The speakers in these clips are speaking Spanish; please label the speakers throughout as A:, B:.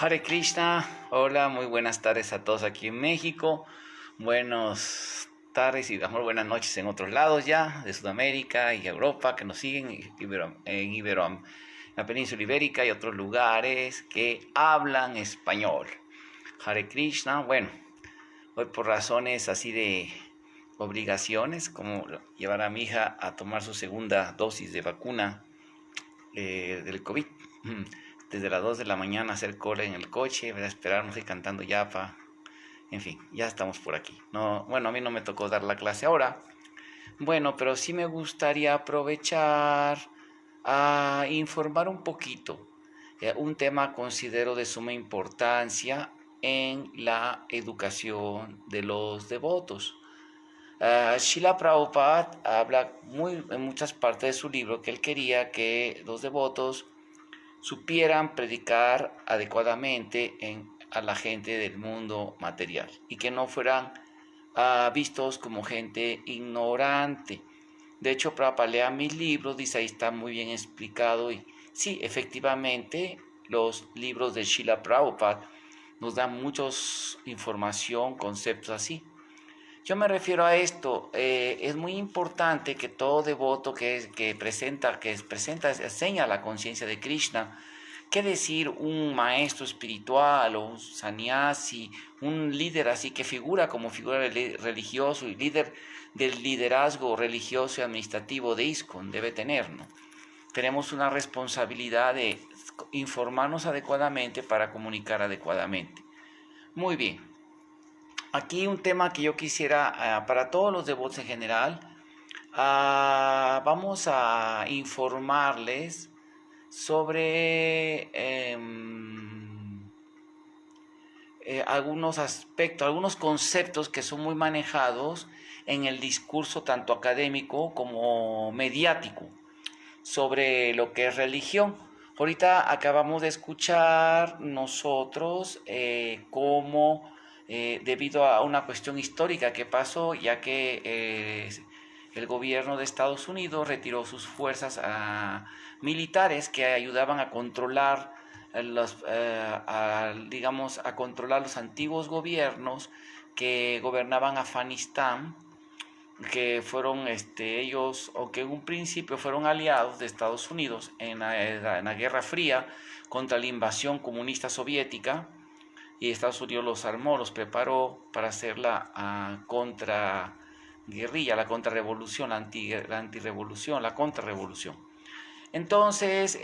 A: Hare Krishna, hola, muy buenas tardes a todos aquí en México, buenas tardes y mejor buenas noches en otros lados ya, de Sudamérica y Europa que nos siguen en la península ibérica y otros lugares que hablan español. Hare Krishna, bueno, hoy por razones así de obligaciones, como llevar a mi hija a tomar su segunda dosis de vacuna del COVID. Desde las 2 de la mañana hacer cola en el coche, ¿verdad? Esperarnos y cantando yapa. En fin, ya estamos por aquí. No, bueno, a mí no me tocó dar la clase ahora. Bueno, pero sí me gustaría aprovechar a informar un poquito. Un tema considero de suma importancia en la educación de los devotos. Srila Prabhupada habla en muchas partes de su libro que él quería que los devotos supieran predicar adecuadamente a la gente del mundo material y que no fueran vistos como gente ignorante. De hecho, Prabhupada lea mis libros, dice ahí está muy bien explicado y sí, efectivamente, los libros de Srila Prabhupada nos dan mucha información, conceptos así. Yo me refiero a esto, es muy importante que todo devoto que presenta, enseña la conciencia de Krishna, qué decir un maestro espiritual o un sannyasi, un líder así que figura como figura religioso y líder del liderazgo religioso y administrativo de ISKCON debe tener, ¿no? Tenemos una responsabilidad de informarnos adecuadamente para comunicar adecuadamente. Muy bien. Aquí un tema que yo quisiera, para todos los devotos en general, vamos a informarles sobre algunos aspectos, algunos conceptos que son muy manejados en el discurso tanto académico como mediático sobre lo que es religión. Ahorita acabamos de escuchar nosotros cómo debido a una cuestión histórica que pasó, ya que el gobierno de Estados Unidos retiró sus fuerzas militares que ayudaban a controlar digamos, a controlar los antiguos gobiernos que gobernaban Afganistán, que fueron ellos, o que en un principio fueron aliados de Estados Unidos en la Guerra Fría contra la invasión comunista soviética, y Estados Unidos los armó, los preparó para hacer la contraguerrilla, la contrarrevolución, la antirrevolución, la contrarrevolución. Entonces,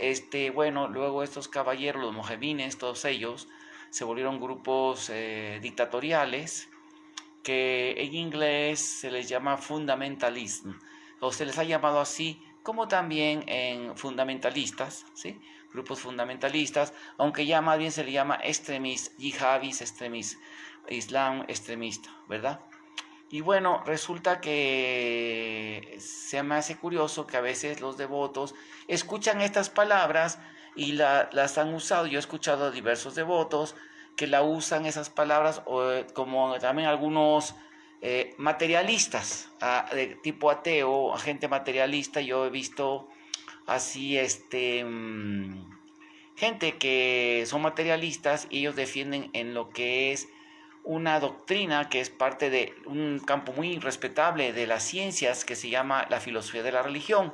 A: bueno, luego estos caballeros, los mojavines, todos ellos, se volvieron grupos dictatoriales que en inglés se les llama fundamentalism, o se les ha llamado así, como también en fundamentalistas, ¿sí? Grupos fundamentalistas, aunque ya más bien se le llama extremist, yihadis, extremist, islam extremista, ¿verdad? Y bueno, resulta que se me hace curioso que a veces los devotos escuchan estas palabras y las han usado. Yo he escuchado a diversos devotos que la usan esas palabras, como también algunos materialistas, de tipo ateo, gente materialista. Yo he visto así, gente que son materialistas y ellos defienden en lo que es una doctrina que es parte de un campo muy respetable de las ciencias que se llama la filosofía de la religión.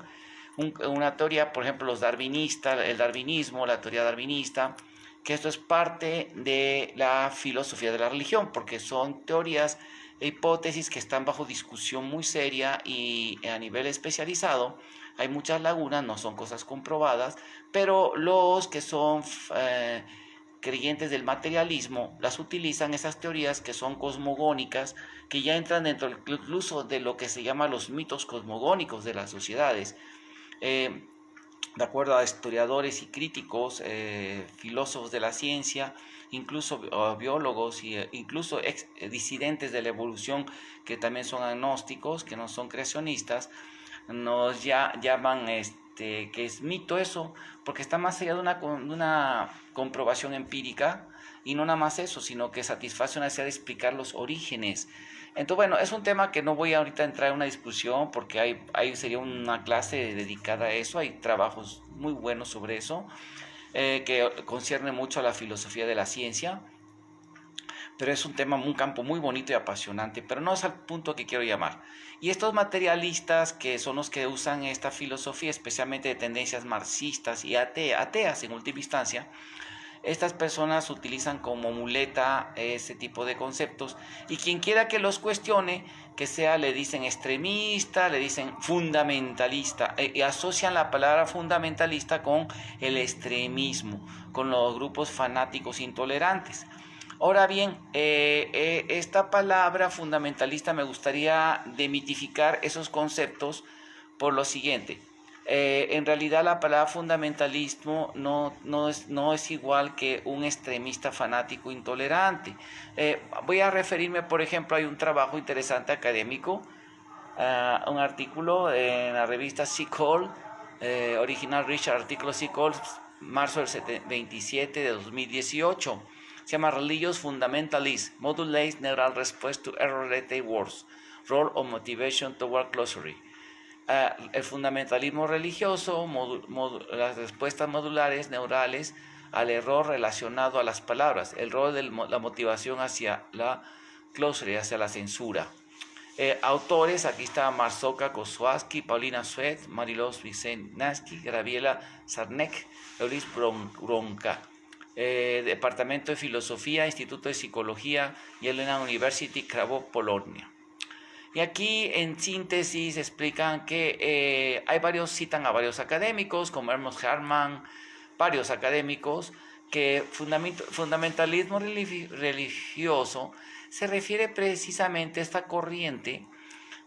A: Una teoría, por ejemplo, los darwinistas, el darwinismo, la teoría darwinista, que esto es parte de la filosofía de la religión, porque son teorías e hipótesis que están bajo discusión muy seria y a nivel especializado. Hay muchas lagunas, no son cosas comprobadas, pero los que son creyentes del materialismo las utilizan, esas teorías que son cosmogónicas, que ya entran dentro incluso de lo que se llama los mitos cosmogónicos de las sociedades. De acuerdo a historiadores y críticos, filósofos de la ciencia, incluso biólogos e incluso disidentes de la evolución que también son agnósticos, que no son creacionistas, nos llaman que es mito eso, porque está más allá de una comprobación empírica, y no nada más eso, sino que satisface una necesidad de explicar los orígenes. Entonces, bueno, es un tema que no voy ahorita a entrar en una discusión porque sería una clase dedicada a eso, hay trabajos muy buenos sobre eso, que concierne mucho a la filosofía de la ciencia, pero es un tema, un campo muy bonito y apasionante, pero no es al punto que quiero llamar. Y estos materialistas, que son los que usan esta filosofía, especialmente de tendencias marxistas y ateas en última instancia, estas personas utilizan como muleta ese tipo de conceptos, y quien quiera que los cuestione, que sea, le dicen extremista, le dicen fundamentalista, y asocian la palabra fundamentalista con el extremismo, con los grupos fanáticos intolerantes. Ahora bien, esta palabra fundamentalista me gustaría demitificar esos conceptos por lo siguiente. En realidad la palabra fundamentalismo no es igual que un extremista fanático intolerante. Voy a referirme, por ejemplo, hay un trabajo interesante académico, un artículo en la revista Psychol, original Richard, artículo Psychol, marzo del 27 de 2018. Se llama Religious Fundamentalism, Modulates Neural Response to Error-Related Words, Role of Motivation Toward Glossary. El fundamentalismo religioso, las respuestas modulares neurales al error relacionado a las palabras, el rol de la motivación hacia la glossary, hacia la censura. Autores, aquí está Marzoka Kozłowski, Paulina Suet, Marilos Wisenaski, Graviela Sarnek, Eulis Bronca. Departamento de Filosofía, Instituto de Psicología, Jelena University, Kraków, Polonia. Y aquí en síntesis explican que citan a varios académicos, como Ernst Hartmann, varios académicos, que fundamentalismo religioso se refiere precisamente a esta corriente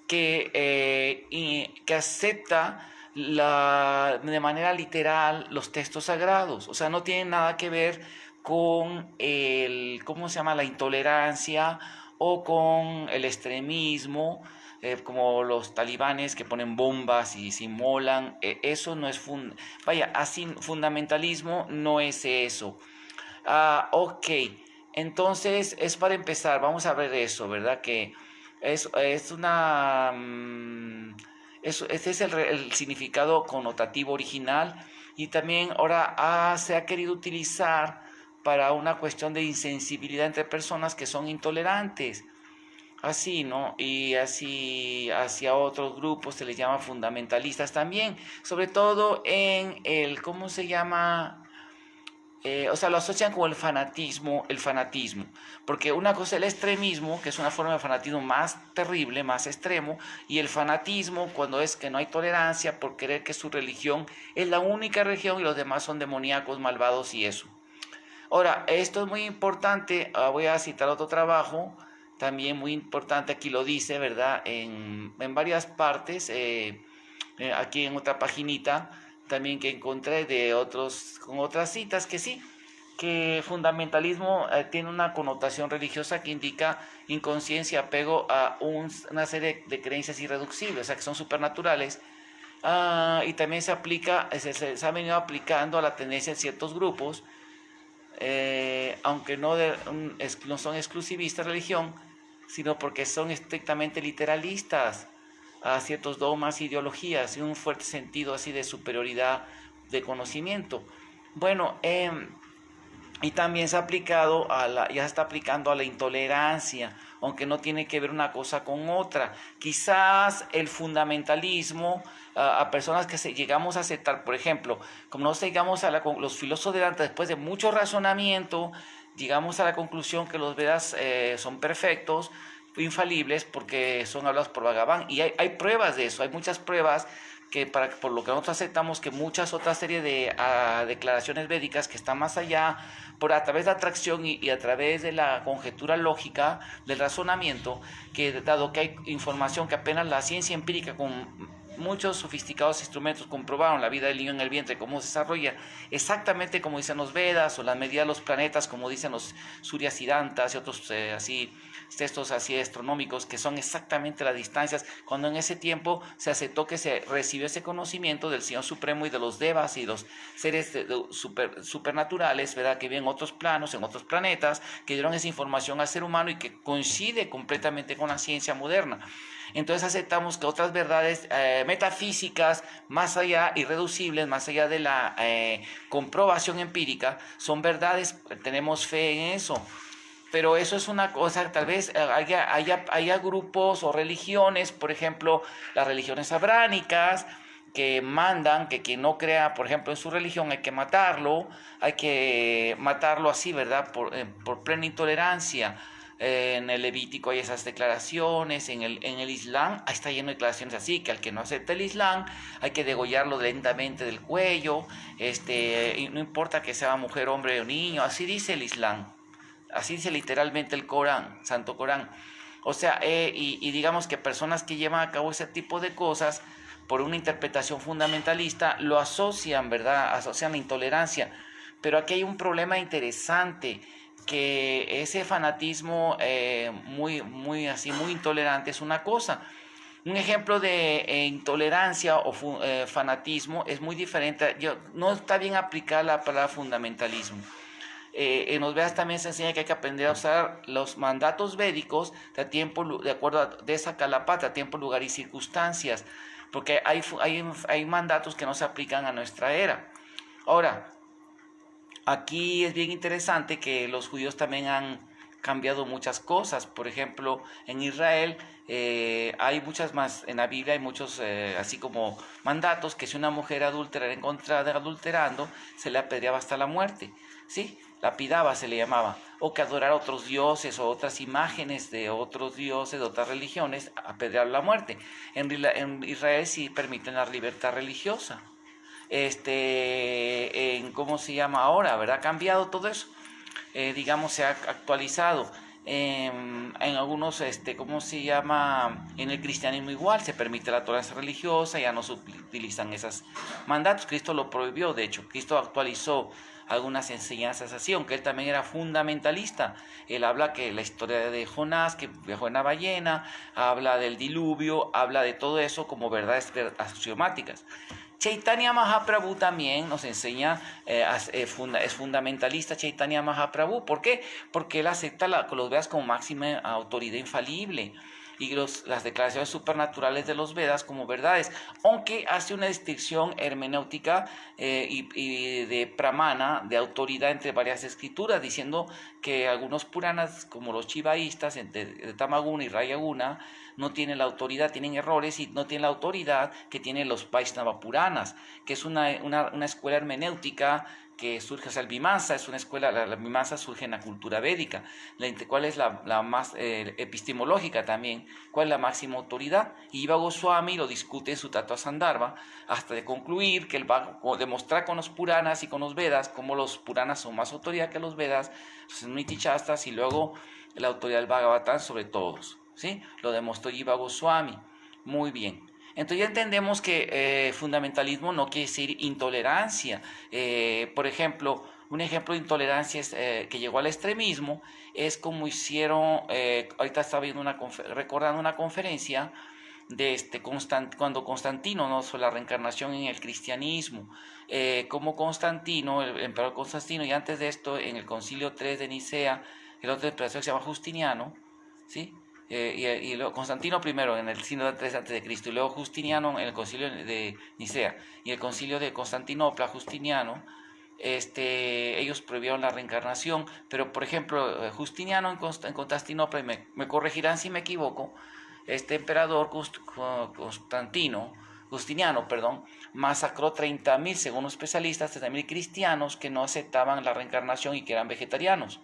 A: que acepta de manera literal los textos sagrados. O sea, no tiene nada que ver con la intolerancia o con el extremismo, como los talibanes que ponen bombas y se inmolan. Eso no es fundamentalismo no es eso. Ok, entonces es para empezar, vamos a ver eso, ¿verdad? Que es una... este es el significado connotativo original, y también ahora se ha querido utilizar para una cuestión de insensibilidad entre personas que son intolerantes, así, ¿no? Y así hacia otros grupos se les llama fundamentalistas también, sobre todo en ¿cómo se llama? O sea, lo asocian con el fanatismo, porque una cosa es el extremismo, que es una forma de fanatismo más terrible, más extremo, y el fanatismo cuando es que no hay tolerancia por creer que su religión es la única religión y los demás son demoníacos, malvados y eso. Ahora, esto es muy importante, voy a citar otro trabajo, también muy importante, aquí lo dice, ¿verdad? En varias partes, aquí en otra paginita, también que encontré con otras citas, que sí, que fundamentalismo tiene una connotación religiosa que indica inconsciencia, apego a una serie de creencias irreductibles, o sea, que son supernaturales, y también se ha venido aplicando a la tendencia de ciertos grupos, aunque no son exclusivistas de religión, sino porque son estrictamente literalistas a ciertos dogmas e ideologías y un fuerte sentido así de superioridad de conocimiento. Bueno, y también se ha aplicado ya se está aplicando a la intolerancia, aunque no tiene que ver una cosa con otra. Quizás el fundamentalismo a personas que llegamos a aceptar, por ejemplo, como nos llegamos los filósofos de antes, después de mucho razonamiento, llegamos a la conclusión que los Vedas son perfectos, infalibles, porque son hablados por Bhagavan, y hay pruebas de eso, hay muchas pruebas por lo que nosotros aceptamos que muchas otras series de declaraciones védicas que están más allá, a través de atracción y a través de la conjetura lógica, del razonamiento, que dado que hay información que apenas la ciencia empírica con muchos sofisticados instrumentos comprobaron la vida del niño en el vientre, cómo se desarrolla, exactamente como dicen los Vedas, o la medida de los planetas, como dicen los Surya Siddhantas y otros textos así astronómicos, que son exactamente las distancias, cuando en ese tiempo se aceptó que se recibió ese conocimiento del Señor Supremo y de los Devas y los seres supernaturales, ¿verdad?, que viven en otros planos, en otros planetas, que dieron esa información al ser humano y que coincide completamente con la ciencia moderna. Entonces aceptamos que otras verdades metafísicas, más allá, irreducibles, más allá de la comprobación empírica, son verdades, tenemos fe en eso. Pero eso es una cosa, tal vez haya grupos o religiones, por ejemplo, las religiones abránicas, que mandan que quien no crea, por ejemplo, en su religión hay que matarlo así, ¿verdad? Por plena intolerancia. En el Levítico hay esas declaraciones, en el Islam está lleno de declaraciones así, que al que no acepta el Islam hay que degollarlo lentamente del cuello, y no importa que sea mujer, hombre o niño, así dice el Islam. Así dice literalmente el Corán, Santo Corán. O sea, y digamos que personas que llevan a cabo ese tipo de cosas por una interpretación fundamentalista lo asocian, ¿verdad? Asocian la intolerancia. Pero aquí hay un problema interesante, que ese fanatismo muy así, muy intolerante es una cosa. Un ejemplo de intolerancia o fanatismo es muy diferente. No está bien aplicada la palabra fundamentalismo. En los Vedas también se enseña que hay que aprender a usar los mandatos védicos de acuerdo de esa calapata, tiempo, lugar y circunstancias, porque hay mandatos que no se aplican a nuestra era. Ahora, aquí es bien interesante que los judíos también han cambiado muchas cosas. Por ejemplo, en Israel hay muchas más, en la Biblia hay muchos, así como mandatos, que si una mujer adúltera era encontrada adulterando, se le apedreaba hasta la muerte, ¿sí? Lapidaba se le llamaba, o que adorara a otros dioses o otras imágenes de otros dioses, de otras religiones, apedrear la muerte. En Israel sí permiten la libertad religiosa. ¿Cómo se llama ahora? ¿Verdad? Ha cambiado todo eso. Digamos, se ha actualizado. En algunos, ¿cómo se llama? En el cristianismo igual, se permite la tolerancia religiosa, ya no se utilizan esos mandatos. Cristo lo prohibió, de hecho. Cristo actualizó algunas enseñanzas así, aunque él también era fundamentalista. Él habla que la historia de Jonás, que viajó en la ballena, habla del diluvio, habla de todo eso como verdades axiomáticas. Chaitanya Mahaprabhu también nos enseña, es fundamentalista Chaitanya Mahaprabhu. ¿Por qué? Porque él acepta los Vedas como máxima autoridad infalible y las declaraciones supernaturales de los Vedas como verdades, aunque hace una distinción hermenéutica y de pramana, de autoridad entre varias escrituras, diciendo que algunos Puranas, como los chivaístas de Tamaguna y Rayaguna, no tienen la autoridad, tienen errores y no tienen la autoridad que tienen los Vaishnava Puranas, que es una escuela hermenéutica que surge, o sea, el Mimamsa es una escuela, la Mimamsa surge en la cultura védica. ¿Cuál es la más epistemológica también? ¿Cuál es la máxima autoridad? Y Jiva Goswami lo discute en su Tattva Sandarbha, hasta de concluir que él va a demostrar con los Puranas y con los Vedas cómo los Puranas son más autoridad que los Vedas, los Smriti Shastras, y luego la autoridad del Bhagavatam sobre todos, ¿sí? Lo demostró Jiva Goswami. Muy bien. Entonces ya entendemos que fundamentalismo no quiere decir intolerancia. Por ejemplo, un ejemplo de intolerancia que llegó al extremismo es como hicieron, ahorita estaba viendo recordando una conferencia de cuando Constantino, ¿no?, sobre la reencarnación en el cristianismo, como Constantino, el emperador Constantino, y antes de esto en el concilio 3 de Nicea, el otro emperador se llama Justiniano, ¿sí? Y luego Constantino primero en el siglo 3 a.C. y luego Justiniano en el concilio de Nicea y el concilio de Constantinopla, Justiniano, ellos prohibieron la reencarnación, pero por ejemplo Justiniano en Constantinopla, y me corregirán si me equivoco, este emperador Justiniano, perdón, masacró 30.000, según los especialistas, 30.000 cristianos que no aceptaban la reencarnación y que eran vegetarianos,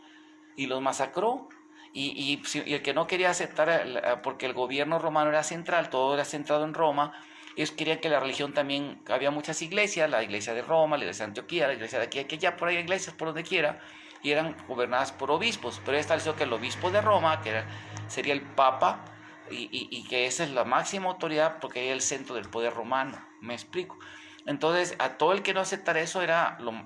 A: y los masacró. Y el que no quería aceptar, porque el gobierno romano era central, todo era centrado en Roma, ellos querían que la religión también, había muchas iglesias, la iglesia de Roma, la iglesia de Antioquía, la iglesia de aquí, allá, por ahí hay iglesias por donde quiera, y eran gobernadas por obispos, pero estableció que el obispo de Roma, sería el Papa, y que esa es la máxima autoridad porque es el centro del poder romano, me explico. Entonces a todo el que no aceptara eso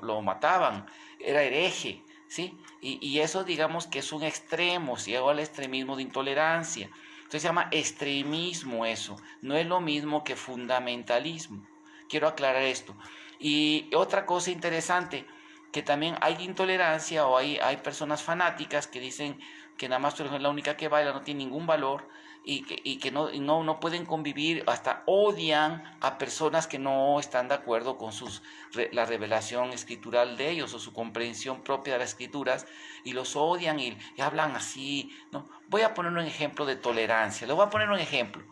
A: lo mataban, era hereje, ¿sí? Y eso digamos que es un extremo, si llegó al extremismo de intolerancia. Entonces se llama extremismo eso, no es lo mismo que fundamentalismo. Quiero aclarar esto. Y otra cosa interesante, que también hay intolerancia o hay personas fanáticas que dicen que nada más tú eres la única que baila, no tiene ningún valor y que no pueden convivir, hasta odian a personas que no están de acuerdo con la revelación escritural de ellos o su comprensión propia de las escrituras y los odian y hablan así, ¿no? Voy a poner un ejemplo de tolerancia, les voy a poner un ejemplo.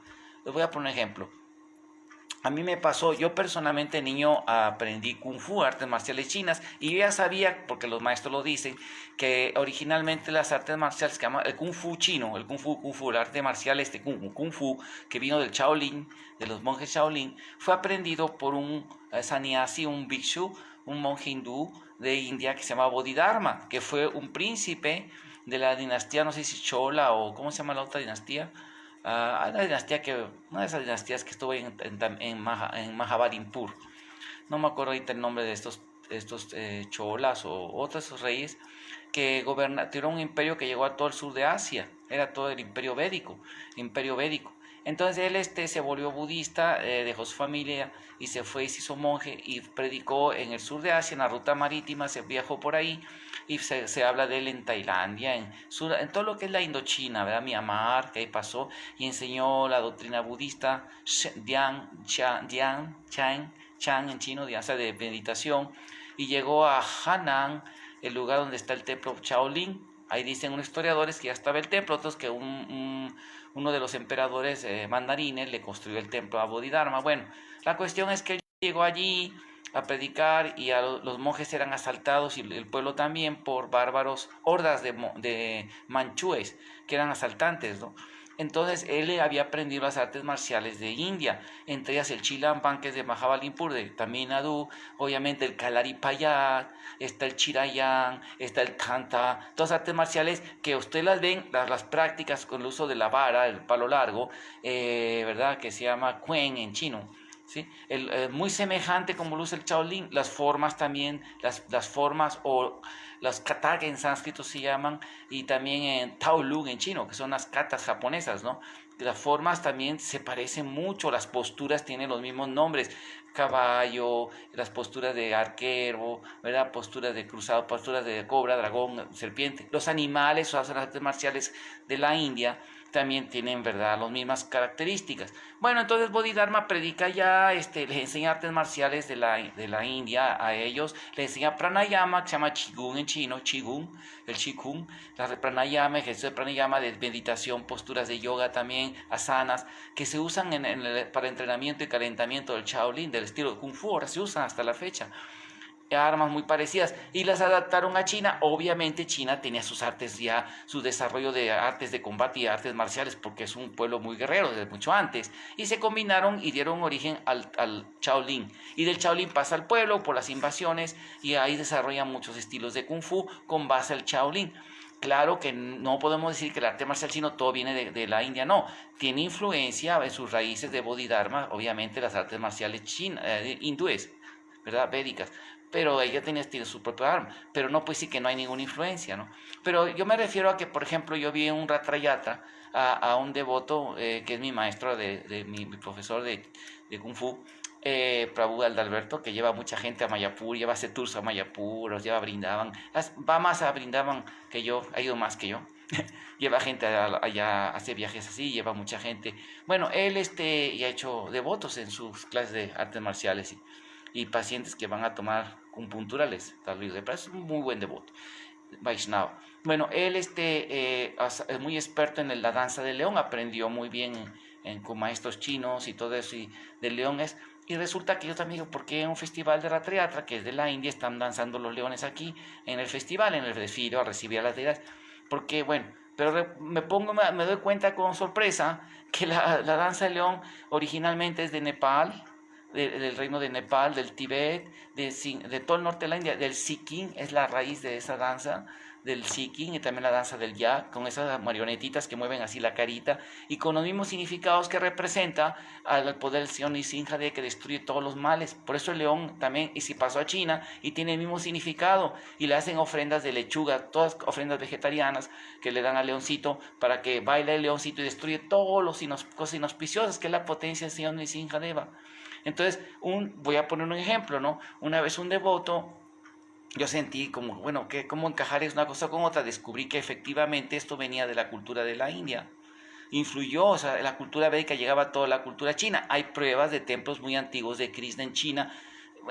A: A mí me pasó, yo personalmente niño aprendí Kung Fu, artes marciales chinas, y yo ya sabía, porque los maestros lo dicen, que originalmente las artes marciales que llaman el Kung Fu chino, el arte marcial Kung Fu, que vino del Shaolin, de los monjes Shaolin, fue aprendido por un sannyasi, un bhikshu, un monje hindú de India que se llama Bodhidharma, que fue un príncipe de la dinastía, no sé si Chola o ¿cómo se llama la otra dinastía? Una de esas dinastías que estuvo en Mahabalimpur. No me acuerdo ahorita el nombre de estos cholas o otros reyes que tuvieron un imperio que llegó a todo el sur de Asia. Era todo el imperio védico. Entonces él se volvió budista, dejó su familia y se fue y se hizo monje y predicó en el sur de Asia, en la ruta marítima, se viajó por ahí y se habla de él en Tailandia, en todo lo que es la Indochina, ¿verdad? Myanmar, que ahí pasó, y enseñó la doctrina budista, Chan en chino, de meditación, y llegó a Hanan, el lugar donde está el templo Shaolin. Ahí dicen unos historiadores que ya estaba el templo, otros que uno de los emperadores mandarines le construyó el templo a Bodhidharma. Bueno, la cuestión es que él llegó allí a predicar y los monjes eran asaltados y el pueblo también por bárbaros, hordas de manchúes que eran asaltantes, ¿no? Entonces él había aprendido las artes marciales de India, entre ellas el Chilampan, que es de Mahabalimpur, de Tamil Nadu, obviamente el Kalaripayat, está el Chirayan, está el Tanta, todas artes marciales que ustedes las ven, las prácticas con el uso de la vara, el palo largo, ¿verdad? Que se llama Quen en chino. ¿Sí? Muy semejante como lo usa el Shaolin, las formas también, las formas o las katas en sánscrito se llaman, y también en Taolung en chino, que son las katas japonesas, ¿no? Las formas también se parecen mucho, las posturas tienen los mismos nombres, caballo, las posturas de arquero, ¿verdad? Posturas de cruzado, posturas de cobra, dragón, serpiente. Los animales o las artes marciales de la India también tienen, ¿verdad?, las mismas características. Bueno, entonces Bodhidharma predica ya, les enseña artes marciales de la India a ellos, les enseña pranayama, que se llama Qigong en chino, el Qigong, la pranayama, ejercicio de pranayama, de meditación, posturas de yoga también, asanas, que se usan para entrenamiento y calentamiento del Shaolin, del estilo de Kung Fu, ahora se usan hasta la fecha. Armas muy parecidas y las adaptaron a China. Obviamente China tenía sus artes ya, su desarrollo de artes de combate y artes marciales, porque es un pueblo muy guerrero desde mucho antes, y se combinaron y dieron origen al Shaolin, y del Shaolin pasa al pueblo por las invasiones y ahí desarrollan muchos estilos de Kung Fu con base al Shaolin. Claro que no podemos decir que el arte marcial chino todo viene de la India, no, tiene influencia en sus raíces de Bodhidharma, obviamente las artes marciales hindúes, ¿verdad? Védicas, pero ella tiene su propio arma, pero no puede decir que no hay ninguna influencia, ¿no? Pero yo me refiero a que, por ejemplo, yo vi en un Ratrayatra a un devoto que es mi maestro, mi profesor de Kung Fu, Prabhu Aldalberto, que lleva mucha gente a Mayapur, lleva hace tours a Mayapur, los lleva a Brindavan, va más a Brindavan que yo, ha ido más que yo. Lleva gente allá, hace viajes así, lleva mucha gente. Bueno, él y ha hecho devotos en sus clases de artes marciales y pacientes que van a tomar acupunturales, es un muy buen devoto, Vaishnava. Bueno, él es muy experto en la danza del león, aprendió muy bien con maestros chinos y todo eso, y de leones. Y resulta que yo también digo, ¿por qué en un festival de Ratriatra, que es de la India, están danzando los leones aquí en el festival, en el desfile, a recibir a las deidades? Porque, bueno, pero me doy cuenta con sorpresa que la danza del león originalmente es de Nepal, del reino de Nepal, del Tíbet, de todo el norte de la India, del Sikkim, es la raíz de esa danza, del Sikkim, y también la danza del Yak, con esas marionetitas que mueven así la carita, y con los mismos significados que representa al poder del Señor Nisinjade, que destruye todos los males. Por eso el león también, y si pasó a China, y tiene el mismo significado, y le hacen ofrendas de lechuga, todas ofrendas vegetarianas, que le dan al leoncito, para que baile el leoncito y destruye todos los cosas inauspiciosas, que es la potencia del Señor Nisinjadeva. Entonces, voy a poner un ejemplo, ¿no? Una vez un devoto yo sentí como, bueno, que cómo encajar es una cosa con otra. Descubrí que efectivamente esto venía de la cultura de la India. Influyó, o sea, la cultura védica llegaba a toda la cultura china. Hay pruebas de templos muy antiguos de Krishna en China.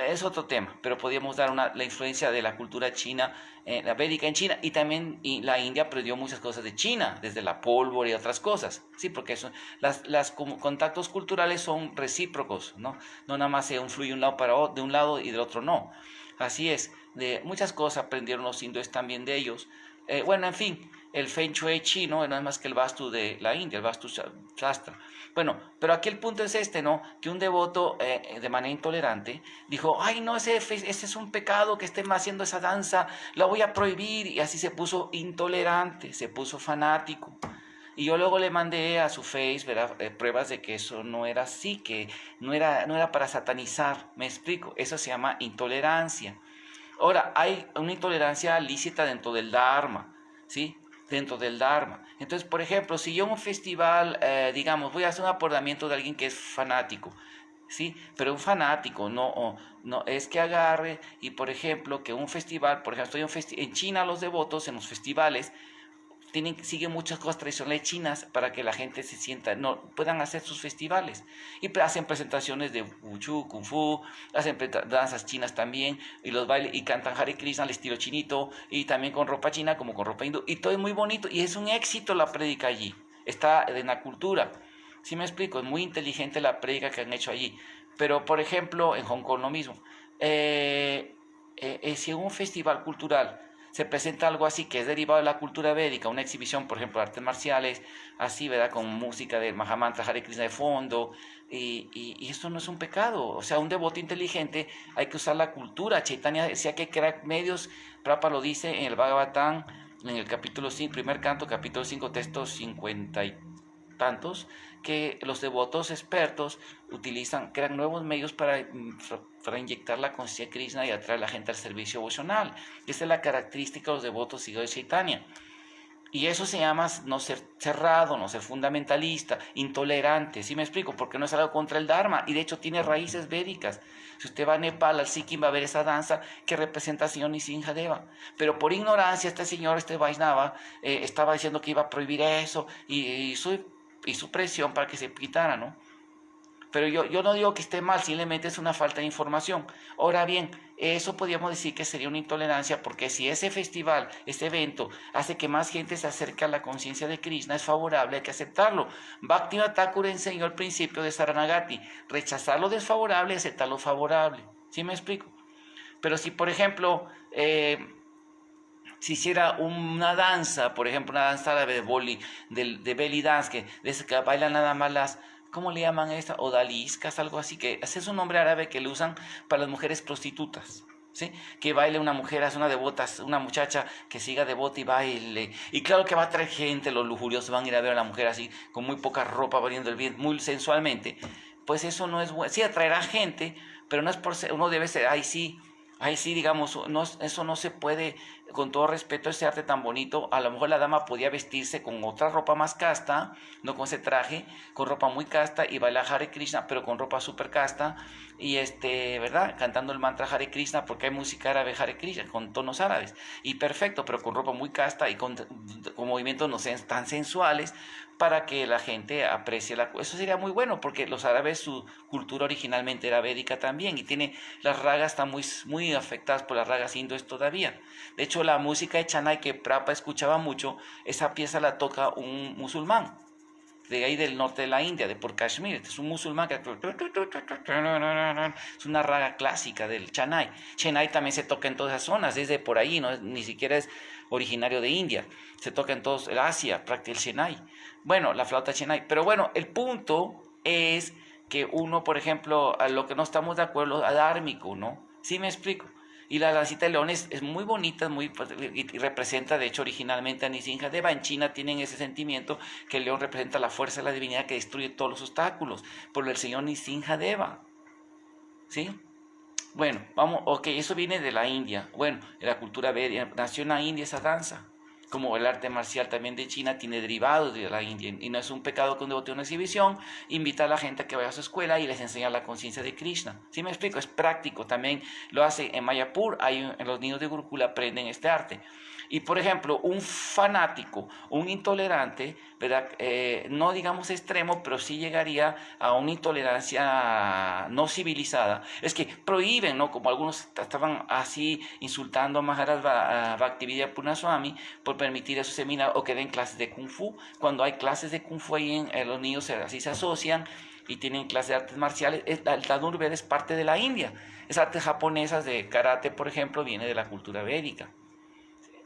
A: Es otro tema, pero podríamos dar la influencia de la cultura china, la védica en China, y también la India aprendió muchas cosas de China, desde la pólvora y otras cosas, ¿sí? Porque las contactos culturales son recíprocos, ¿no? No nada más se influye un lado de un lado y del otro no. Así es, de muchas cosas aprendieron los hindúes también de ellos. Bueno, en fin, el Feng Shui chino no es más que el Vastu de la India, el Vastu Shastra. Bueno, pero aquí el punto es este, ¿no? Que un devoto de manera intolerante dijo, ay, no, ese es un pecado que estén haciendo esa danza, la voy a prohibir. Y así se puso intolerante, se puso fanático. Y yo luego le mandé a su Face, ¿verdad? Pruebas de que eso no era así, que no era para satanizar, me explico, eso se llama intolerancia. Ahora, hay una intolerancia lícita dentro del Dharma, ¿sí? Dentro del Dharma. Entonces, por ejemplo, si yo en un festival, digamos, voy a hacer un abordamiento de alguien que es fanático, ¿sí? Pero un fanático, no es que agarre y, por ejemplo, que un festival, por ejemplo, en China los devotos, en los festivales, siguen muchas cosas tradicionales chinas para que la gente se sienta, no, puedan hacer sus festivales. Y hacen presentaciones de Wushu, Kung Fu, hacen danzas chinas también, y los bailes, y cantan Hare Krishna al estilo chinito, y también con ropa china como con ropa hindú, y todo es muy bonito, y es un éxito la prédica allí. Está en la cultura. ¿Sí me explico? Es muy inteligente la prédica que han hecho allí. Pero, por ejemplo, en Hong Kong lo mismo. Si en un festival cultural se presenta algo así que es derivado de la cultura védica, una exhibición, por ejemplo, de artes marciales, así, ¿verdad? Con música de Mahamantra Hare Krishna de fondo, y esto no es un pecado. O sea, un devoto inteligente hay que usar la cultura. Chaitanya decía que hay que crear medios, Prabhupada lo dice en el Bhagavatam, en el capítulo 5, primer canto, capítulo 5, texto 50 y tantos, que los devotos expertos crean nuevos medios para inyectar la conciencia Krishna y atraer a la gente al servicio devocional. Esa es la característica de los devotos seguidores de Chaitanya. Y eso se llama no ser cerrado, no ser fundamentalista, intolerante. ¿Sí me explico? Porque no es algo contra el Dharma. Y de hecho tiene raíces védicas. Si usted va a Nepal, al Sikkim, va a ver esa danza que representa al señor Nrsimhadeva. Pero por ignorancia, este Vaishnava, estaba diciendo que iba a prohibir eso y su presión para que se quitara, ¿no? Pero yo no digo que esté mal, simplemente es una falta de información. Ahora bien, eso podríamos decir que sería una intolerancia, porque si ese festival, ese evento, hace que más gente se acerque a la conciencia de Krishna, es favorable, hay que aceptarlo. Bhaktivinoda Thakur enseñó el principio de Saranagati, rechazar lo desfavorable y aceptar lo favorable. ¿Sí me explico? Pero si, por ejemplo, si hiciera una danza, por ejemplo, una danza de belly dance, que bailan nada más ¿cómo le llaman a esta? Odaliscas, algo así, que ese es un nombre árabe que le usan para las mujeres prostitutas, ¿sí? Que baile una mujer, hace una devota, una muchacha que siga devota y baile. Y claro que va a traer gente, los lujuriosos van a ir a ver a la mujer así, con muy poca ropa, abriendo el vientre, muy sensualmente. Pues eso no es bueno. Sí, atraerá gente, pero no es por ser, uno debe ser, ahí sí, digamos, no, eso no se puede, con todo respeto, ese arte tan bonito. A lo mejor la dama podía vestirse con otra ropa más casta, no con ese traje, con ropa muy casta y bailar Hare Krishna, pero con ropa super casta, y ¿verdad? Cantando el mantra Hare Krishna, porque hay música árabe Hare Krishna, con tonos árabes, y perfecto, pero con ropa muy casta y con movimientos no tan sensuales, para que la gente aprecie eso sería muy bueno, porque los árabes, su cultura originalmente era védica también, y las ragas están muy afectadas por las ragas hindúes todavía. De hecho, la música de Chennai que Prabhupada escuchaba mucho, esa pieza la toca un musulmán de ahí del norte de la India, de por Kashmir. Es un musulmán que es una raga clásica del Chennai. Chennai también se toca en todas esas zonas, desde por ahí, ni siquiera es originario de India. Se toca en todo el Asia, prácticamente el Chennai. Bueno, la flauta Chennai. Pero bueno, el punto es que uno, por ejemplo, a lo que no estamos de acuerdo, adármico, ¿no? ¿Sí me explico? Y la dancita de león es muy bonita, y representa, de hecho, originalmente a Nrsimhadeva. En China tienen ese sentimiento que el león representa la fuerza de la divinidad que destruye todos los obstáculos, por el señor Nrsimhadeva. ¿Sí? Bueno, vamos, ok, eso viene de la India. Bueno, de la cultura védica, nació en la India esa danza. como el arte marcial también de China tiene derivados de la India, y no es un pecado que un devoto de una exhibición invita a la gente a que vaya a su escuela y les enseña la conciencia de Krishna. ¿Sí me explico? Es práctico, también lo hace en Mayapur, en los niños de Gurukula aprenden este arte. Y por ejemplo, un fanático, un intolerante, ¿verdad? No digamos extremo, pero sí llegaría a una intolerancia no civilizada. Es que prohíben, ¿no? Como algunos estaban así insultando a Maharaj Bhaktivedanta Purna Swami por permitir esos seminarios o que den clases de Kung Fu. Cuando hay clases de Kung Fu ahí los niños así se asocian y tienen clases de artes marciales. El Dhanurveda es parte de la India. Esas artes japonesas de karate, por ejemplo, viene de la cultura védica.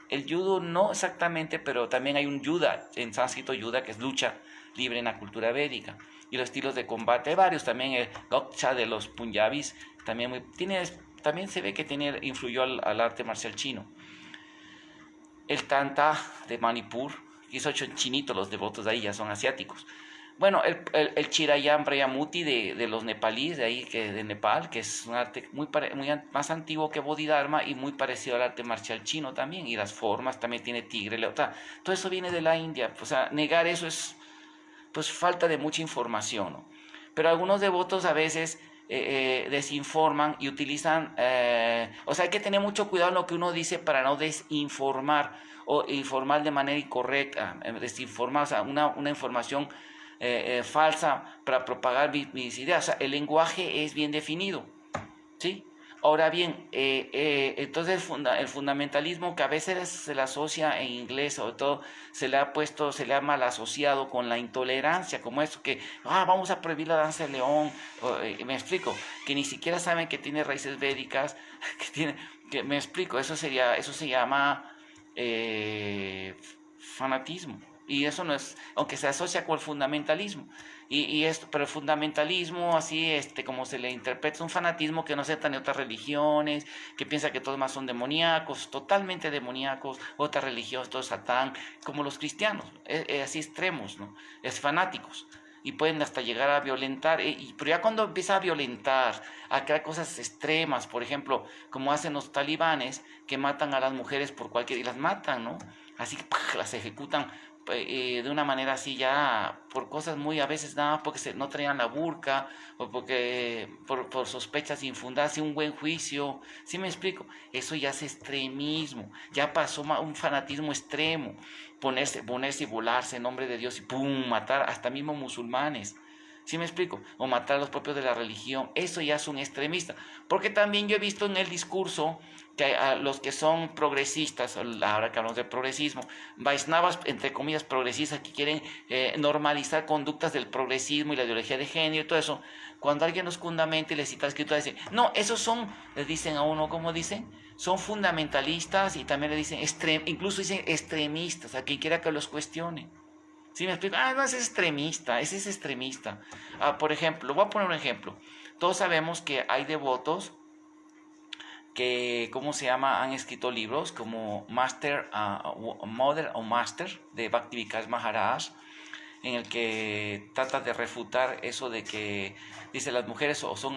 A: El judo no exactamente, pero también hay un yuda, en sánscrito yuda, que es lucha libre en la cultura védica. Y los estilos de combate, hay varios, también el gokcha de los punjabis, también se ve que influyó al arte marcial chino. El tanta de Manipur, que hizo chinito, los devotos de ahí ya son asiáticos. Bueno, el Chirayam Prayamuti de los nepalíes, de Nepal, que es un arte muy más antiguo que Bodhidharma y muy parecido al arte marcial chino también, y las formas también tiene tigre, leotardo. Todo eso viene de la India, o sea, negar eso es pues falta de mucha información, ¿no? Pero algunos devotos a veces desinforman y utilizan, o sea, hay que tener mucho cuidado en lo que uno dice para no desinformar o informar de manera incorrecta, desinformar, o sea, una información falsa para propagar mis ideas. O sea, el lenguaje es bien definido, ¿sí? Ahora bien, entonces el fundamentalismo que a veces se le asocia en inglés, sobre todo, se le ha mal asociado con la intolerancia, como eso que, vamos a prohibir la danza del león, me explico, que ni siquiera saben que tiene raíces védicas, me explico, eso se llama fanatismo. Y eso no es, aunque se asocia con el fundamentalismo. Pero el fundamentalismo, así como se le interpreta, es un fanatismo que no acepta ni otras religiones, que piensa que todos más son demoníacos, totalmente demoníacos, otras religiones, todos satán, como los cristianos, así extremos, ¿no? Es fanáticos. Y pueden hasta llegar a violentar, pero ya cuando empieza a violentar, a crear cosas extremas, por ejemplo, como hacen los talibanes, que matan a las mujeres y las matan, ¿no? Así que las ejecutan de una manera así ya por cosas muy a veces nada porque no traían la burka o porque por sospechas infundadas y un buen juicio. ¿Sí me explico? Eso ya es extremismo, ya pasó un fanatismo extremo, ponerse y volarse en nombre de Dios y pum, matar hasta mismo musulmanes. ¿Sí me explico? O matar a los propios de la religión. Eso ya es un extremista. Porque también yo he visto en el discurso que a los que son progresistas, ahora que hablamos de progresismo, Vaisnavas, entre comillas, progresistas, que quieren normalizar conductas del progresismo y la ideología de género y todo eso, cuando alguien los fundamenta y les cita la escritura, dicen, no, esos son, les dicen a uno, ¿cómo dicen? Son fundamentalistas y también le dicen, incluso dicen extremistas, a quien quiera que los cuestione. ¿Sí me explico? No, ese es extremista, ese es extremista. Por ejemplo, voy a poner un ejemplo. Todos sabemos que hay devotos que, ¿cómo se llama? Han escrito libros como Mother o Master de Bhakti-Vikas Maharaj, en el que trata de refutar eso de que dice las mujeres o son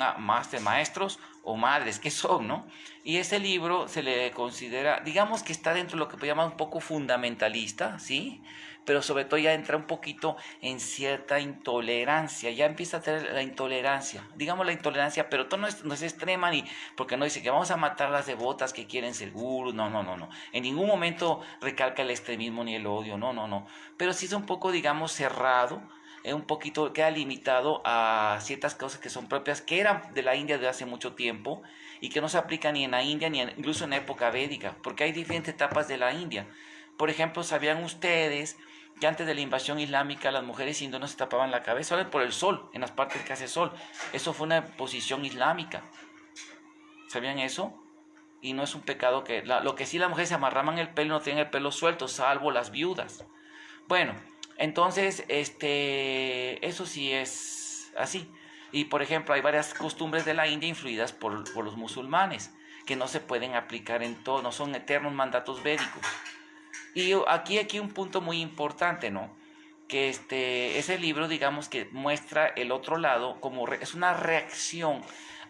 A: maestros o madres, ¿qué son, no? Y ese libro se le considera, digamos que está dentro de lo que podemos llamar un poco fundamentalista, ¿sí? Pero sobre todo ya entra un poquito en cierta intolerancia, ya empieza a tener la intolerancia, digamos la intolerancia, pero todo no es extrema, ni porque no dice que vamos a matar a las devotas que quieren ser gurus, no, en ningún momento recalca el extremismo ni el odio, no, pero sí es un poco, digamos, cerrado, un poquito queda limitado a ciertas cosas que son propias, que eran de la India de hace mucho tiempo y que no se aplican ni en la India ni incluso en la época védica, porque hay diferentes etapas de la India. Por ejemplo, ¿sabían ustedes que antes de la invasión islámica las mujeres hindúes no se tapaban la cabeza solo por el sol, en las partes que hace sol? Eso fue una posición islámica. ¿Sabían eso? Y no es un pecado lo que sí las mujeres se amarraban el pelo, no tenían el pelo suelto, salvo las viudas. Bueno, entonces, eso sí es así. Y por ejemplo, hay varias costumbres de la India influidas por los musulmanes, que no se pueden aplicar en todo, no son eternos mandatos védicos. Y aquí un punto muy importante, ¿no? Que ese libro, digamos, que muestra el otro lado, es una reacción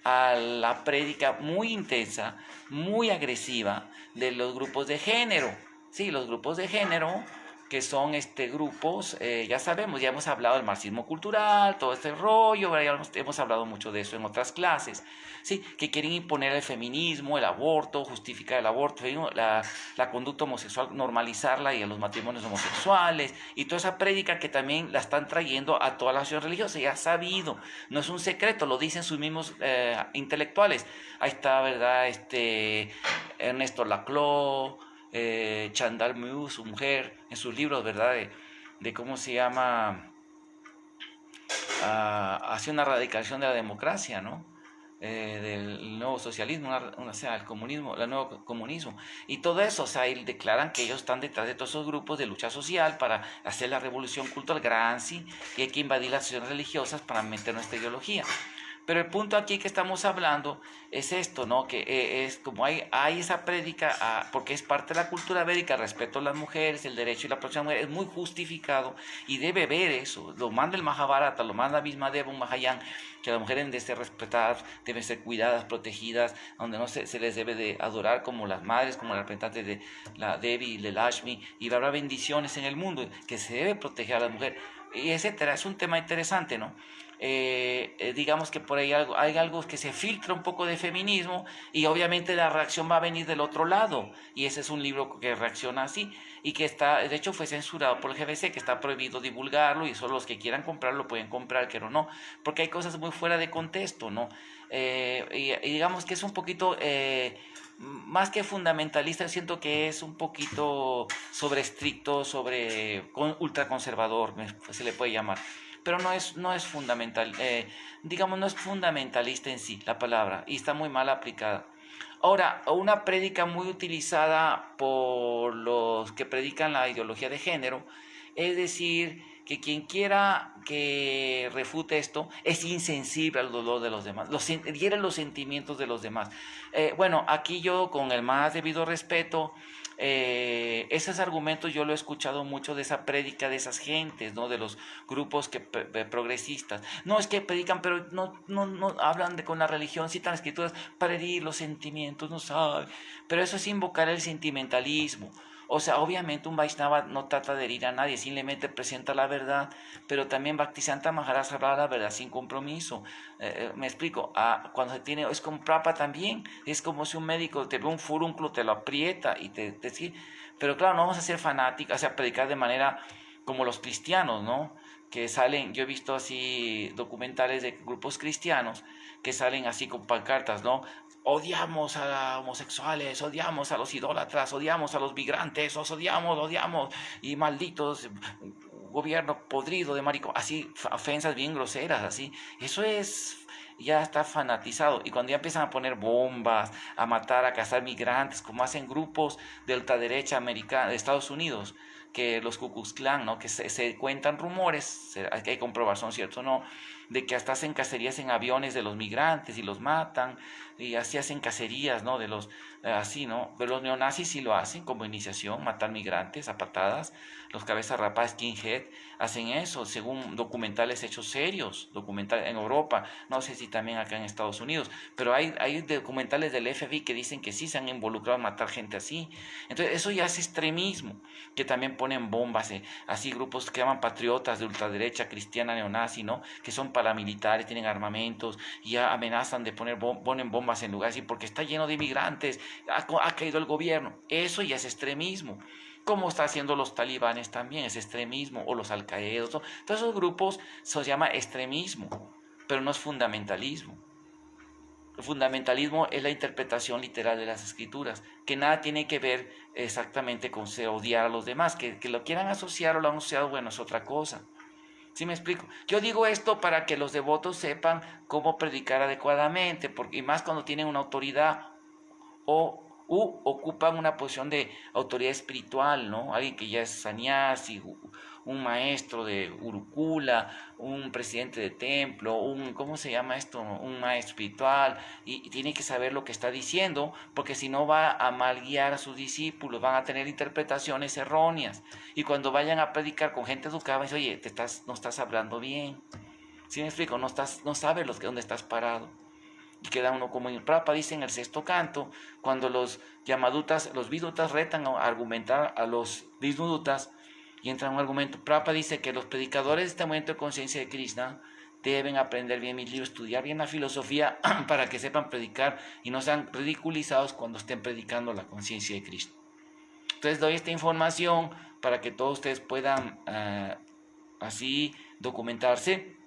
A: a la prédica muy intensa, muy agresiva de los grupos de género. Sí, los grupos de género, que son grupos, ya sabemos, ya hemos hablado del marxismo cultural, todo este rollo, ¿verdad? Ya hemos hablado mucho de eso en otras clases, sí, que quieren imponer el feminismo, el aborto, justificar el aborto, la conducta homosexual, normalizarla y a los matrimonios homosexuales, y toda esa prédica que también la están trayendo a toda la acción religiosa, ya sabido, no es un secreto, lo dicen sus mismos intelectuales. Ahí está, ¿verdad? Ernesto Laclau, Chandal Mew, su mujer, en sus libros, ¿verdad? De cómo se llama, hace una radicación de la democracia, ¿no? Del nuevo socialismo, o sea, el comunismo, el nuevo comunismo. Y todo eso, o sea, y declaran que ellos están detrás de todos esos grupos de lucha social para hacer la revolución cultural, Gramsci, y hay que invadir las acciones religiosas para meter nuestra ideología. Pero el punto aquí que estamos hablando es esto, ¿no? Que es como hay esa prédica, porque es parte de la cultura védica, el respeto a las mujeres, el derecho y la protección de las mujeres, es muy justificado y debe ver eso. Lo manda el Mahabharata, lo manda Bhismadeva, un Mahayana, que las mujeres deben ser respetadas, deben ser cuidadas, protegidas, donde no se les debe de adorar como las madres, como las representantes de la Devi y de Lashmi, y habrá bendiciones en el mundo, que se debe proteger a las mujeres, y etcétera. Es un tema interesante, ¿no? Digamos que por ahí hay algo que se filtra un poco de feminismo y obviamente la reacción va a venir del otro lado, y ese es un libro que reacciona así y que está, de hecho fue censurado por el GBC, que está prohibido divulgarlo y solo los que quieran comprarlo pueden comprar, que no, porque hay cosas muy fuera de contexto, ¿no? Y digamos que es un poquito... más que fundamentalista, siento que es un poquito sobre estricto, ultraconservador, se le puede llamar, pero no es fundamental, digamos, no es fundamentalista en sí la palabra, y está muy mal aplicada. Ahora, una prédica muy utilizada por los que predican la ideología de género, es decir, que quien quiera que refute esto es insensible al dolor de los demás, hiere los sentimientos de los demás. Bueno, aquí yo con el más debido respeto, esos argumentos yo lo he escuchado mucho de esa prédica de esas gentes, ¿no? De los grupos progresistas. No, es que predican, pero no hablan con la religión, citan escrituras para herir los sentimientos, no saben. Pero eso es invocar el sentimentalismo. O sea, obviamente un Vaishnava no trata de herir a nadie, simplemente presenta la verdad, pero también Bhaktisiddhanta Maharaj habla la verdad sin compromiso. Me explico, cuando se tiene, es como Prabhupada también, es como si un médico te ve un furúnculo, te lo aprieta y te sigue. Pero claro, no vamos a ser fanáticos, o sea, predicar de manera como los cristianos, ¿no? Que salen, yo he visto así documentales de grupos cristianos que salen así con pancartas, ¿no? Odiamos a los homosexuales, odiamos a los idólatras, odiamos a los migrantes, os odiamos, y malditos, gobierno podrido de marico, así, ofensas bien groseras, así. Eso ya está fanatizado, y cuando ya empiezan a poner bombas, a matar, a cazar migrantes, como hacen grupos de ultraderecha americana de Estados Unidos, que los Ku Klux Klan, ¿no? Que se cuentan rumores, hay que comprobar son ciertos o no, de que hasta hacen cacerías en aviones de los migrantes y los matan, y así hacen cacerías, ¿no? De los, así, ¿no? Pero los neonazis sí lo hacen como iniciación, matar migrantes a patadas, los cabezas rapadas, skinhead, hacen eso, según documentales hechos serios, documentales en Europa, no sé si también acá en Estados Unidos, pero hay documentales del FBI que dicen que sí se han involucrado en matar gente así. Entonces eso ya es extremismo, que también ponen bombas, así grupos que llaman patriotas de ultraderecha cristiana neonazi, ¿no? Que son paramilitares, tienen armamentos y ya amenazan de ponen bombas en lugares, y porque está lleno de inmigrantes, ha caído el gobierno. Eso ya es extremismo. Como está haciendo los talibanes también, es extremismo, o los alcaedos, todos esos grupos se llama extremismo, pero no es fundamentalismo. El fundamentalismo es la interpretación literal de las escrituras, que nada tiene que ver exactamente con odiar a los demás, que lo quieran asociar o lo han asociado, bueno, es otra cosa. ¿Sí me explico? Yo digo esto para que los devotos sepan cómo predicar adecuadamente, y más cuando tienen una autoridad u ocupan una posición de autoridad espiritual, ¿no? Alguien que ya es sannyasi, un maestro de Gurukula, un presidente de templo, ¿cómo se llama esto? Un maestro espiritual, y tiene que saber lo que está diciendo, porque si no va a mal guiar a sus discípulos, van a tener interpretaciones erróneas, y cuando vayan a predicar con gente educada, van a decir, oye, no estás hablando bien. ¿Sí me explico? No sabes dónde estás parado. y queda uno como en Prabhupada dice en el sexto canto, cuando los Vidutas retan a argumentar a los Visnudutas y entra un argumento. Prabhupada dice que los predicadores de este momento de conciencia de Krishna deben aprender bien mis libros, estudiar bien la filosofía para que sepan predicar y no sean ridiculizados cuando estén predicando la conciencia de Krishna. Entonces doy esta información para que todos ustedes puedan así documentarse.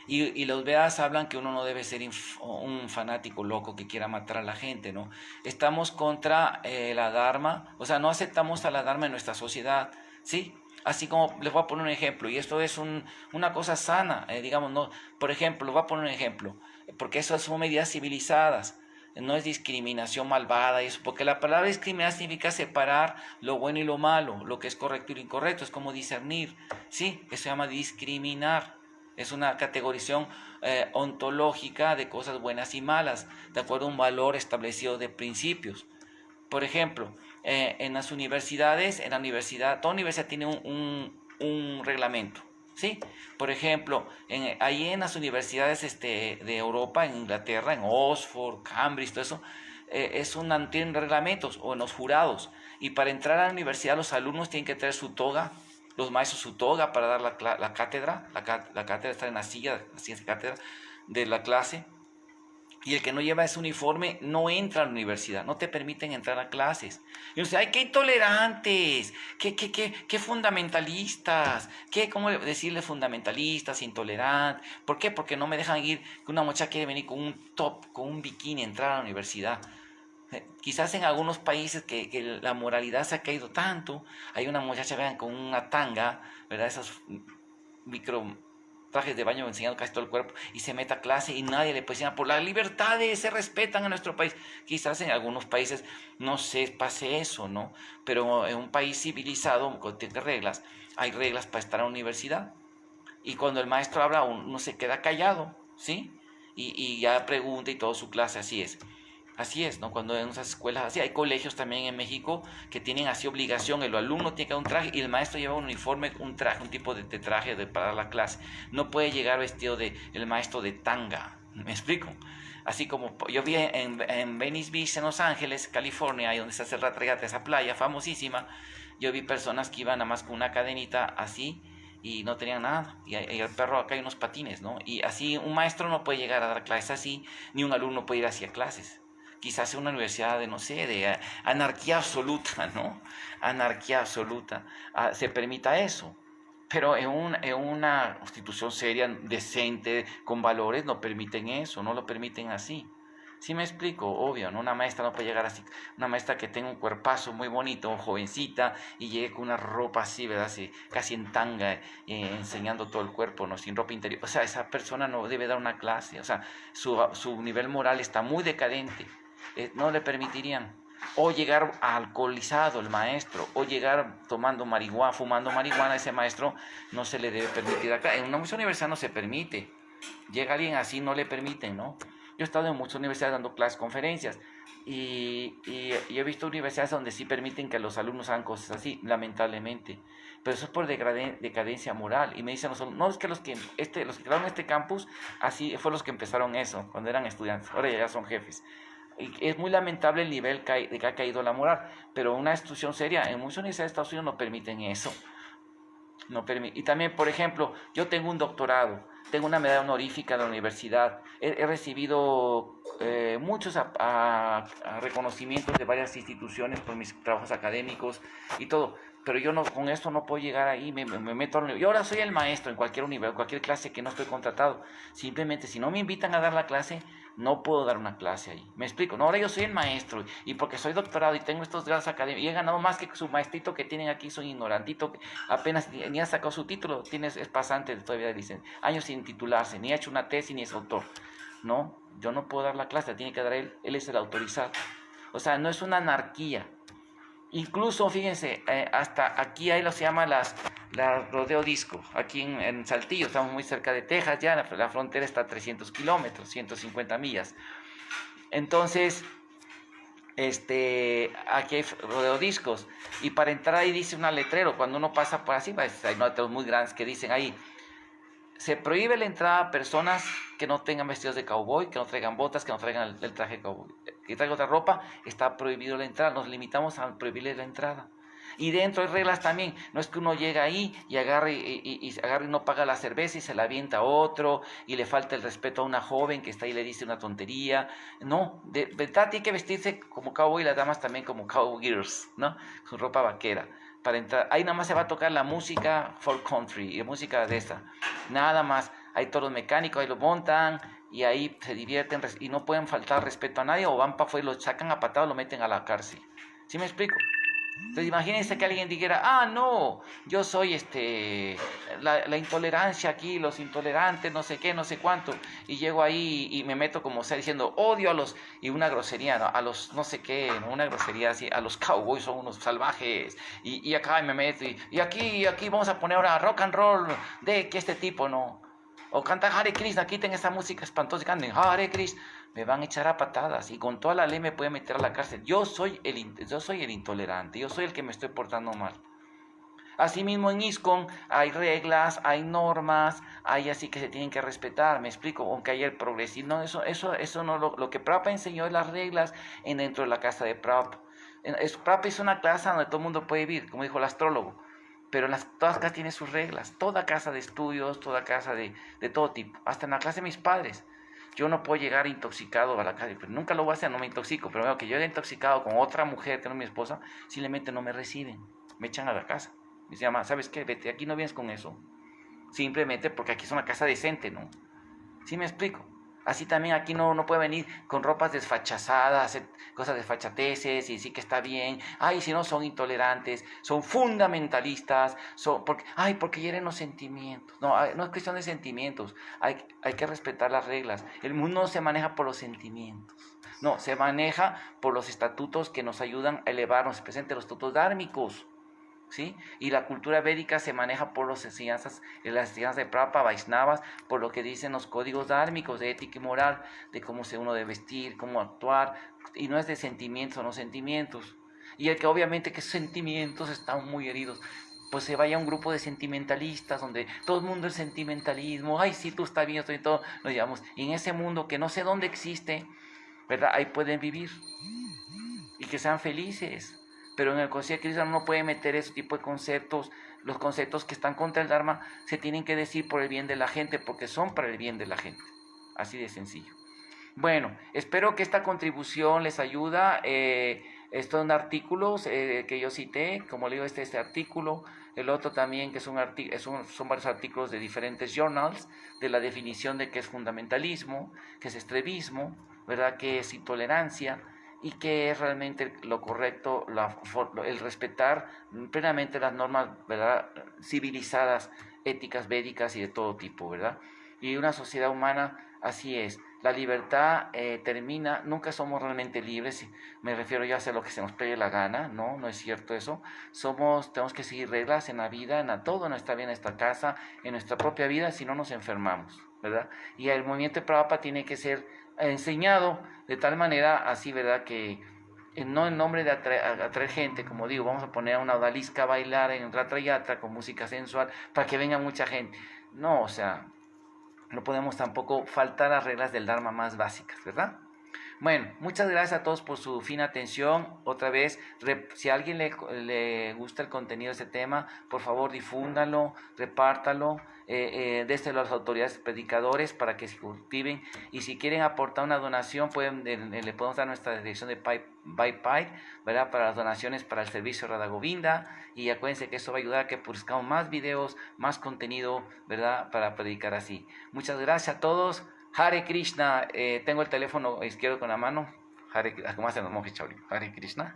A: Y los Vedas hablan que uno no debe ser un fanático loco que quiera matar a la gente, ¿no? Estamos contra la Dharma, o sea, no aceptamos a la Dharma en nuestra sociedad, ¿sí? Así como les voy a poner un ejemplo, y esto es una cosa sana, digamos, ¿no? Por ejemplo, les voy a poner un ejemplo, porque eso son medidas civilizadas, no es discriminación malvada, eso, porque la palabra discriminar significa separar lo bueno y lo malo, lo que es correcto y lo incorrecto, es como discernir, ¿sí? Eso se llama discriminar. Es una categorización ontológica de cosas buenas y malas, de acuerdo a un valor establecido de principios. Por ejemplo, en las universidades, toda universidad tiene un reglamento, ¿sí? Por ejemplo, ahí en las universidades de Europa, en Inglaterra, en Oxford, Cambridge, todo eso, tienen reglamentos, o en los jurados. Y para entrar a la universidad los alumnos tienen que traer su toga, los maestros su toga para dar la cátedra. La cátedra está en la silla de cátedra de la clase. Y el que no lleva ese uniforme no entra a la universidad, no te permiten entrar a clases. Y uno dice, ¡ay, qué intolerantes! ¡Qué fundamentalistas! ¿Cómo decirle fundamentalistas, intolerantes? ¿Por qué? Porque no me dejan ir, que una muchacha quiere venir con un top, con un bikini, entrar a la universidad. Quizás en algunos países que la moralidad se ha caído tanto, hay una muchacha, vean, con una tanga, ¿verdad? Esos micro trajes de baño enseñando casi todo el cuerpo, y se mete a clase y nadie le puede decir, por las libertades se respetan en nuestro país. Quizás en algunos países no se pase eso, ¿no? Pero en un país civilizado, con reglas, hay reglas para estar en la universidad. Y cuando el maestro habla, uno se queda callado, ¿sí? Y ya pregunta y toda su clase, así es. Así es, ¿no? Cuando en esas escuelas así, hay colegios también en México que tienen así obligación, el alumno tiene que dar un traje y el maestro lleva un uniforme, un traje, un tipo de traje para dar la clase. No puede llegar vestido el maestro de tanga, ¿me explico? Así como yo vi en Venice Beach, en Los Ángeles, California, ahí donde se hace la regata, esa playa famosísima, yo vi personas que iban nada más con una cadenita así y no tenían nada, y el perro acá hay unos patines, ¿no? Y así un maestro no puede llegar a dar clases así, ni un alumno puede ir hacia clases. Quizás sea una universidad de, no sé, de anarquía absoluta, ¿no? Anarquía absoluta. Se permita eso. Pero en una institución seria, decente, con valores, no permiten eso, no lo permiten así. ¿Sí me explico? Obvio, ¿no? Una maestra no puede llegar así, una maestra que tenga un cuerpazo muy bonito, jovencita, y llegue con una ropa así, ¿verdad? Así, casi en tanga, enseñando todo el cuerpo, ¿no? Sin ropa interior. O sea, esa persona no debe dar una clase, o sea, su nivel moral está muy decadente. No le permitirían. O llegar alcoholizado el maestro, o llegar tomando marihuana, fumando marihuana, ese maestro no se le debe permitir acá. En una mucha universidad no se permite. Llega alguien así, no le permiten, ¿no? Yo he estado en muchas universidades dando clases, conferencias, y he visto universidades donde sí permiten que los alumnos hagan cosas así, lamentablemente. Pero eso es por decadencia moral. Y me dicen los alumnos, no, es que los que crearon este campus, así fueron los que empezaron eso, cuando eran estudiantes, ahora ya son jefes. Y es muy lamentable el nivel de que ha caído la moral, pero una institución seria, en muchas universidades de Estados Unidos no permiten eso. Y también, por ejemplo, yo tengo un doctorado, tengo una medalla honorífica de la universidad, he recibido muchos reconocimientos de varias instituciones por mis trabajos académicos y todo, pero yo no, con esto no puedo llegar ahí, me meto a la universidad. Yo ahora soy el maestro en cualquier universidad, cualquier clase que no estoy contratado. Simplemente, si no me invitan a dar la clase, no puedo dar una clase ahí. ¿Me explico? No, ahora yo soy el maestro y porque soy doctorado y tengo estos grados académicos y he ganado más que su maestrito que tienen aquí, soy ignorantito, que apenas ni ha sacado su título, es pasante todavía de licencia, años sin titularse, ni ha hecho una tesis ni es autor. No, yo no puedo dar la clase, la tiene que dar él es el autorizado. O sea, no es una anarquía. Incluso, fíjense, hasta aquí ahí se llama la Rodeo Disco, aquí en Saltillo, estamos muy cerca de Texas, ya la frontera está a 300 kilómetros, 150 millas. Entonces, aquí hay Rodeo Discos, y para entrar ahí dice un letrero, cuando uno pasa por así, hay letreros muy grandes que dicen ahí, se prohíbe la entrada a personas que no tengan vestidos de cowboy, que no traigan botas, que no traigan el traje de cowboy, que traigan otra ropa, está prohibido la entrada, nos limitamos a prohibirles la entrada. Y dentro hay reglas también, no es que uno llega ahí y agarre y no paga la cerveza y se la avienta a otro y le falta el respeto a una joven que está ahí y le dice una tontería. No, de verdad tiene que vestirse como cowboy y las damas también como cowgirls, ¿no? Con ropa vaquera. Para entrar, ahí nada más se va a tocar la música folk country y música de esta, nada más. Hay toros mecánicos, ahí lo montan y ahí se divierten y no pueden faltar respeto a nadie o van para afuera y lo sacan a patadas, lo meten a la cárcel. ¿Sí me explico? Entonces imagínense que alguien dijera, no, yo soy la intolerancia aquí, los intolerantes, no sé qué, no sé cuánto, y llego ahí y me meto como sea diciendo, odio a los, y una grosería, ¿no? A los no sé qué, ¿no? Una grosería así, a los cowboys son unos salvajes, y acá me meto, y aquí vamos a poner ahora rock and roll de que este tipo, ¿no? O canta Hare Krishna, quiten esa música espantosa y canten Hare Krishna. Me van a echar a patadas y con toda la ley me pueden meter a la cárcel. Yo soy el intolerante, yo soy el que me estoy portando mal. Asimismo en ISKCON hay reglas, hay normas, hay así que se tienen que respetar, me explico, aunque haya el progresismo, no, eso no, lo que Prabhupada enseñó es las reglas dentro de la casa de Prabhupada. Prabhupada es una casa donde todo el mundo puede vivir, como dijo el astrólogo, pero todas casas tienen sus reglas, toda casa de estudios, toda casa de todo tipo, hasta en la casa de mis padres. Yo no puedo llegar intoxicado a la calle, pero nunca lo voy a hacer, no me intoxico, pero veo que yo he intoxicado con otra mujer que no es mi esposa, simplemente no me reciben, me echan a la casa. Me dice, mamá, ¿sabes qué? Vete, aquí no vienes con eso. Simplemente porque aquí es una casa decente, ¿no? ¿Sí me explico? Así también aquí no puede venir con ropas desfachazadas, hacer cosas desfachateces y sí que está bien. Ay, si no son intolerantes, son fundamentalistas, porque hieren los sentimientos. No, no es cuestión de sentimientos, hay que respetar las reglas. El mundo no se maneja por los sentimientos, no, se maneja por los estatutos que nos ayudan a elevarnos, presente los estatutos dármicos. ¿Sí? Y la cultura védica se maneja por las enseñanzas de Prabhupada, Vaishnavas, por lo que dicen los códigos dármicos de ética y moral, de cómo uno debe vestir, cómo actuar, y no es de sentimientos o no sentimientos. Y el que obviamente que sentimientos están muy heridos, pues se vaya a un grupo de sentimentalistas, donde todo el mundo es sentimentalismo, ay, sí, tú estás bien, estoy todo, nos llevamos. Y en ese mundo que no sé dónde existe, ¿verdad? Ahí pueden vivir, y que sean felices. Pero en el Concilio de Cristo no puede meter ese tipo de conceptos. Los conceptos que están contra el Dharma se tienen que decir por el bien de la gente, porque son para el bien de la gente. Así de sencillo. Bueno, espero que esta contribución les ayuda. Estos son artículos que yo cité, como le digo, este artículo. El otro también, que son varios artículos de diferentes journals, de la definición de qué es fundamentalismo, qué es extremismo, ¿verdad? Qué es intolerancia, y que es realmente lo correcto, el respetar plenamente las normas, ¿verdad?, civilizadas, éticas, védicas y de todo tipo, ¿verdad? Y una sociedad humana así es. La libertad termina, nunca somos realmente libres, me refiero ya a hacer lo que se nos pegue la gana, no es cierto eso. Tenemos que seguir reglas en la vida, en todo, en nuestra vida, en nuestra casa, en nuestra propia vida, si no nos enfermamos, ¿verdad? Y el movimiento de Prabhupada tiene que ser enseñado de tal manera así, ¿verdad?, que no en nombre de atraer gente, como digo, vamos a poner a una odalisca a bailar en Ratra Yatra con música sensual para que venga mucha gente. No, o sea, no podemos tampoco faltar a las reglas del Dharma más básicas, ¿verdad? Bueno, muchas gracias a todos por su fina atención. Otra vez, si a alguien le gusta el contenido de este tema, por favor difúndalo, repártalo, déselo a las autoridades predicadores para que se cultiven. Y si quieren aportar una donación, le podemos dar nuestra dirección de PayPal, ¿verdad?, para las donaciones para el servicio Radha Govinda. Y acuérdense que eso va a ayudar a que produzcamos más videos, más contenido, ¿verdad?, para predicar así. Muchas gracias a todos. Hare Krishna, tengo el teléfono izquierdo con la mano. ¿Cómo hacen los monjes Shaolin? Hare Krishna,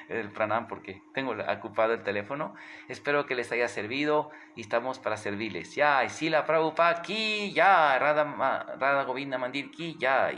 A: el pranam, porque tengo ocupado el teléfono. Espero que les haya servido y estamos para servirles. Ya, y Srila Prabhupada ki, ya, Radha Govinda Mandir ki, ya.